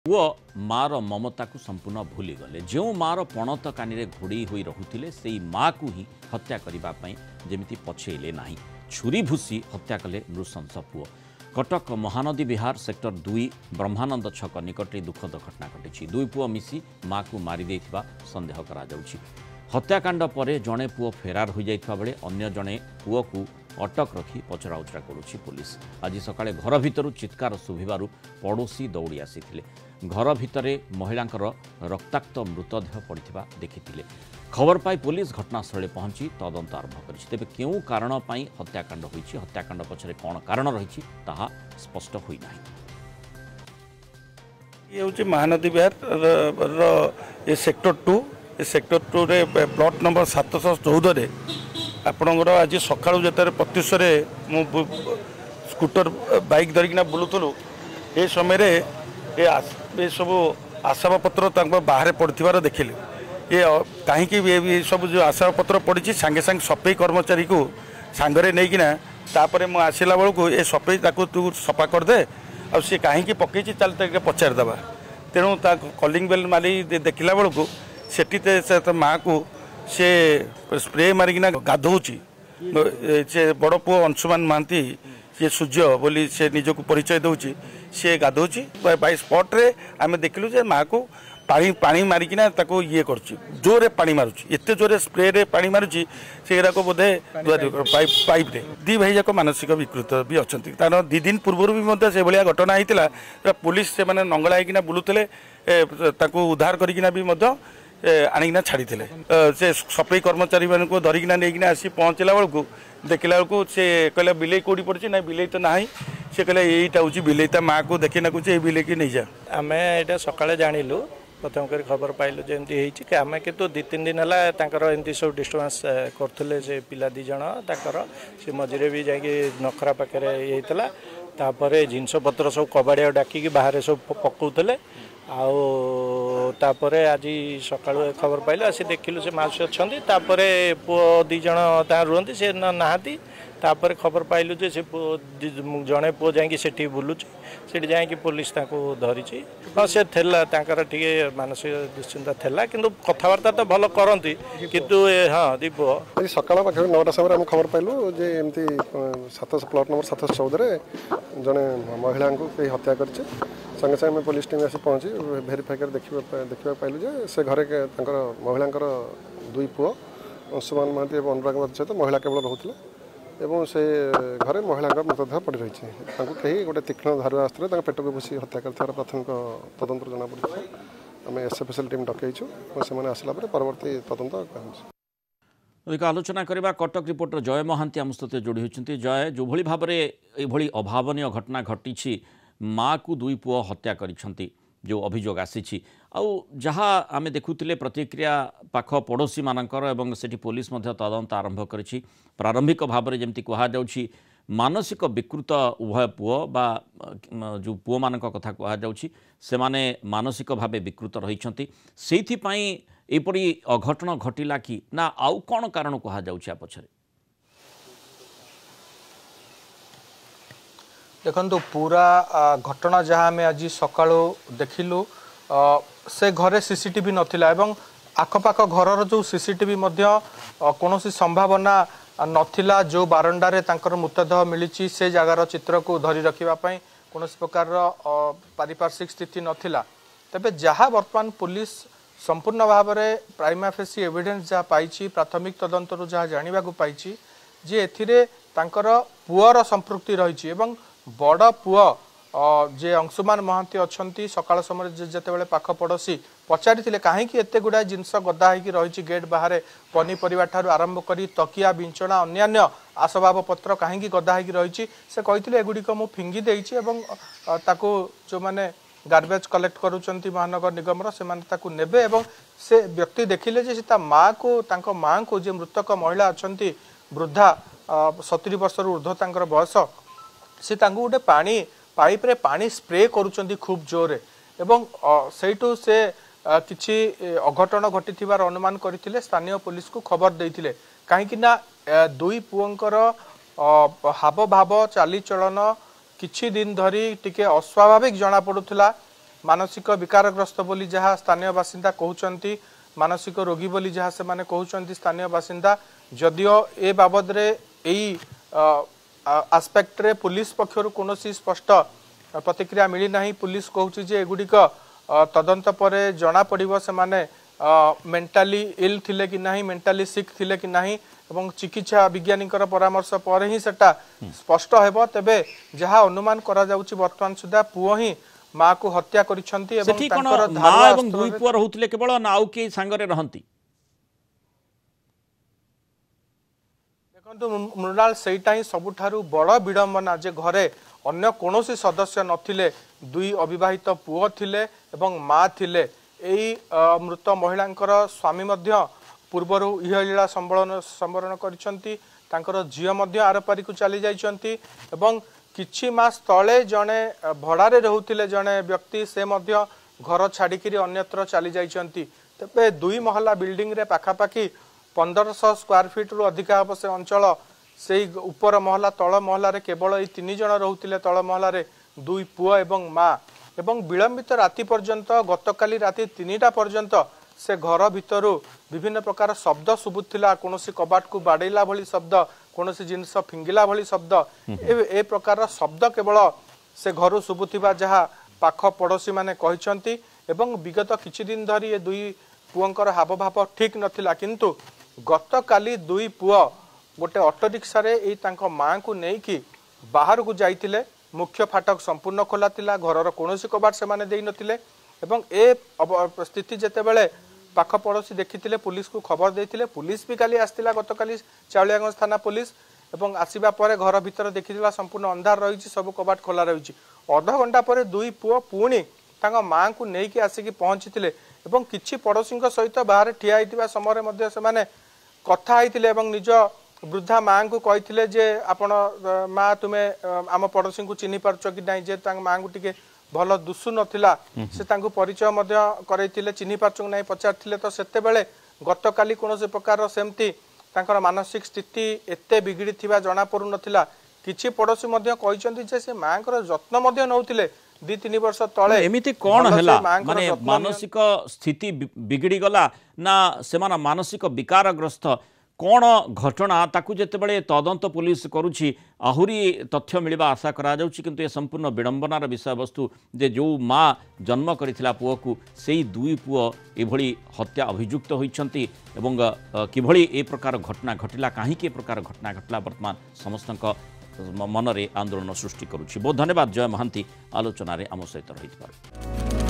पुओ मार ममता को संपूर्ण भूली गले जो मार पणत कानी घोड़े हो रुले से माँ को ही हत्या करने जमी पछेले ना छुरी भूसी हत्या कले नृशंस पुओ। कटक महानदी विहार सेक्टर 2 ब्रह्मानंद छक निकट दुखद घटना घटी। दुई पुओ मिसी माँ को मारी संदेह करा जाउछि। हत्याकांड पर जड़े पुओ फेरार हो जाइतबा बेले अन्य जड़े पुओ को अटक रखी पचराउचरा करुछि पुलिस। आज सकाळे घर भितरु चित्कार शुभिबारु पड़ोशी दौड़ी आसीथिले। घर भितरे महिलांकर रक्ताक्त मृतदेह पड़िथिबा देखिथिले। खबर पाई पुलिस घटनास्थल पहुंची तदंत आरंभ करिछि। तेबे केउ कारण पाई हत्याकांड होइछि, हत्याकांड पछरे कोन कारण रहिछि ताहा स्पष्ट होई नाही। ये होछि महानदी विहार ये सेक्टर 2 सेक्टर 2 रे प्लॉट नंबर 714 रे आपणकर आज सका प्रत्युषे मु स्कूटर बाइक धरिकिना बुलूलु ये समय ये सब आसाबा पत्र बाहर पड़ार देखिले। ये कहीं सब जो आसाबा पत्र पड़ी सांगे सांगे सफाई कर्मचारी को सांगरे नहींकिना तापर मु आसला बेलू ये सफाई तू सफा करदे आ सी कहीं पकई चल पचारदे। तेणु कलिंग बेल मारी देखला बेलू से माँ को से स्प्रे मारिकिना गाधौची से बड़ पुओ अंशुमान महांती ये सूर्य बोली से निजक परिचय दूची सी गाधौची बाय स्पॉट रे आम देखलु जे माँ को पानी पानी मारिकिना ताको ये करछि जोरे पानी मारुछि एते जोरे स्प्रे रे पानी मारुछि सेरा को बोधे पाइप रे दी भाई जाक मानसिक विकृत भी अछंती। कारण 2 दिन पूर्व भी मते से भलिया घटना आइतिला। पुलिस से माने नंगला आइकिना बुलुतले ताको उद्धार करिकिना भी मते आनिकिना छाड़ी से सफाई कर्मचारी मान को धरिकिना नहीं आसी पहुँचला बेलू देखला बेलू से कहले बिले कौटी पड़ी ना बिले तो ना से कहले यहीटा हूँ बिले माँ को देखी ना बिले की नहीं जा। आम यहाँ सका जानलु प्रथम कर खबर पाइलु जमी कि आम कितु 2-3 दिन है एमती सब डिस्टर्बांस करते से पिला 2 जन से मझे भी जाकि नखरा पाखे ये तापर जिनस पत्र सब कबाड़िया डाकिकी बाहर सब पकाउले आउे आज सका खबर पाइलु आसी देखिलु से माउसी अच्छा पुओ 2 जन रुहति से नहाती तापर खबर पाइलु जे से जड़े पुओ जाकि बुलूची से जाकि पुलिस धरी हाँ से टे मानसिक दुश्चिंता था कि कथबार्ता तो भल करती किंतु हाँ दी पुओ आज सका पाखे 9टा समय आम खबर पाइलु जे एमती 7 प्लॉट नंबर 714 जड़े महिला को हत्या कर संगे संगे पुलिस टीम आसी पहुँची भेरीफाई कर देखा पाइलु जे से घरे महिला 2 पुओ अंशुमान महांती और अनुराग सहित महिला केवल रोते एवं से घरे महिला मृतदेह पड़ रही कहीं गोटे तीक्ष्ण धारु आसते पेट को भूसी हत्या कर प्राथमिक तदंत जना पड़ा। आम एसएफएसएल टीम डकईचु से आसला परवर्ती तदंत अधिक आलोचना करवा कटक रिपोर्टर जय महांती आम सहित जोड़ी होती। जय जो भाव में ये अभावनीय घटना घटी माँ को 2 पुओ हत्या करिसेंती जो अभियोग आसी जहाँ आम देखुले प्रतिक्रिया पाख पड़ोशी मानकर एवं सेठी पुलिस मध्य तदंत आरंभ करिछि। प्रारंभिक भाव में जमती कहुछि मानसिक विकृत उभय पुओ बा जो पुओ मानक कथा कहुछि से माने मानसिक भावे विकृत रहिछंती सेइथिपाई एपरि अघटन घटिला कि ना आउ कौन कारण कहुछि पछरे। देखो पूरा घटना जहाँ आम आज सका देखिलु से घरे सीसीटीवी नथिला एवं आखपाख घर जो सीसीटीवी कौन संभावना नथिला जो बारंडारे तांकर मृतदेह मिली से जगार चित्र को धरी रखापी कौन प्रकार पारिपार्श्विक स्थिति नथिला। तेबे जहाँ वर्तमान पुलिस संपूर्ण भाव में प्राइमा फेसी एविडेंस जहाँ पाई प्राथमिक तदंतर जहाँ जाना पाई जे एथिरे तांकर पुअर संपृक्ति रही एवं बड़ पुओ जे अंशुमान महांती अच्छा सकाळ समय जितेबाला पाख पड़ोशी पचारि कहीं एत गुड़ा जिनस गदा होगी रही गेट बाहर पनीपरिया ठार आरंभ कर तकिया बिंचना अन्यान्य आसबाब पत्र कहीं गदा होगी रही से कहते एगुड़िक मु फिंगी देइछि एवं ताकू जो माने गार्बेज कलेक्ट करुचंती महानगर निगम से नेबे एवं से व्यक्ति देखिले जे माँ को माँ को जे मृतक महिला अच्छा वृद्धा 70 वर्ष ऊर्ध्व तांकर बयस से गोटे पानी पाइप रे पानी स्प्रे करुचंती खूब जोरे एवं सेठू से किछि अघटन घटी अनुमान करथिले स्थानीय पुलिस को खबर देइथिले कहीं ना 2 पुओंकर हाव भाव चाली चलन किछि दिन धरी टिके अस्वाभाविक जना पड़ुथिला मानसिक विकारग्रस्त बोली जहाँ स्थानीय बासिंदा कहउचंती मानसिक रोगी बोली जहाँ से माने कहउचंती स्थानीय बासिंदा जदियो ए बाबद रे एई आस्पेक्ट रे पुलिस पक्षरु कोनोसी स्पष्ट प्रतिक्रिया मिली नाही पुलिस कहउची जे एगुडिक तदंत परे जना पड़िबो से माने मेंटली इल थिले कि नाही मेंटली सिक थिले कि नाही एवं चिकित्सा विज्ञानीकर परामर्श पर ही सेटा स्पष्ट हेबो तेबे जहाँ अनुमान करा जाउची वर्तमान सुधा पुओ ही माँ को हत्या करिसंती एवं सेठी कोन तांकर माँ धारुआ एवं दुई पुआ रहुतले केवल ना आउ के संगरे रहंती देखंतु मृणाल सेटा ही सबुठारु बड़ विडंबना जे घरे अन्य कोनोसी सदस्य नथिले दुई अविवाहित पुओ थिले एवं माँ थिले एई मृत महिलांकर स्वामी मध्य पूर्वरु इहलीला संवरण करिसंती तांकर झियो मध्य आरपारी को चली जाइसंती एवं किछि मास तले जने भड़ारे रहुतिले जने व्यक्ति से मध्य घर छाड़िकी अन्यत्र चली जाइसंती तेबे दुई महला बिल्डिंग रे पाखापाखि 1500 स्क्वायर फीट रु अधिक हम से अंचल से ऊपर महला तल महला रे केवल ए 3 जन रहुतिले तल महला रे दुई पुआ एवं माँ एवं विलंबित राति पर्यंत गतकाली राति 3टा पर्यंत से घर भितरु विभिन्न प्रकार शब्द शुभुला कौन कबाट को बाड़ेला भली शब्द कौन जिनस फिंगिला भली शब्द ए प्रकार शब्द केवल से घर शुभुवा जहाँ पाख पड़ोशी माने कहते एवं विगत किछि दिन धरी ये दुई पुओंकर हाव भाव ठीक नथिला किंतु गतकाली दुई पुओ गोटे ऑटो रिक्शा रे एई तांको मां को नेकी बाहर को जाइतिले मुख्य फाटक संपूर्ण खोला थिला घरर कोनोसी कबाट से माने देई नथिले एवं ए स्थिति जेते बेले पाख पड़ोशी देखिथिले पुलिस को खबर देथिले पुलिस भी काली आस्तिला गतकाली चाउलियागंज थाना पुलिस एवं आसीबा परे घर भीतर देखिथिला संपूर्ण अंधार रहिछि सब कबाट खोला रहिछि आधा घंटा परे दुई पुओ पुणी तांको मां को नेकी आसिकी पहुंचीथिले एवं किछि पड़ोशीଙ୍କ सहित बाहर ठिया हिथिबा समय मध्ये से माने कथा आइथिले एवं निज वृद्धा माँ को कही जे आपण माँ तुम्हें आम पड़ोशी को चिन्ह पार्छ कि नहीं जे माँ को टिके भल दुसु नथिला से तांको परिचय मध्य करैतिले चिन्ह पार्छ नहीं पचारथिले तो सेते बेले गतकाली कोनोसी प्रकार सेमती तांकर मानसिक स्थिति एते बिगड़ी थिबा जणा पड़ु नथिला किछि पड़ोशी मध्य कहिसंती जे से माँकर जत्न मध्य नउथिले 2-3 वर्ष तले एमिति कोन हैला माने मानसिक स्थिति बिगड़ी गला ना सेमाना मानसिक विकारग्रस्त कौन घटना ताकू जेतेबेले तदंत पुलिस करुछि आहुरी तथ्य मिलवा आशा करा जाउछि किंतु ए संपूर्ण विडंबनार विषय वस्तु जे जो माँ जन्म करिथिला पुओ को सेई दुई पुओ एभली हत्या अभियुक्त होइछंती एवं किभली ए प्रकार घटना घटिला काहे के प्रकार घटना घटला वर्तमान समस्तक मनरे आंदोलन सृष्टि करुछि। बहुत धन्यवाद जय महांती आलोचना रे आम सहित रहितबार।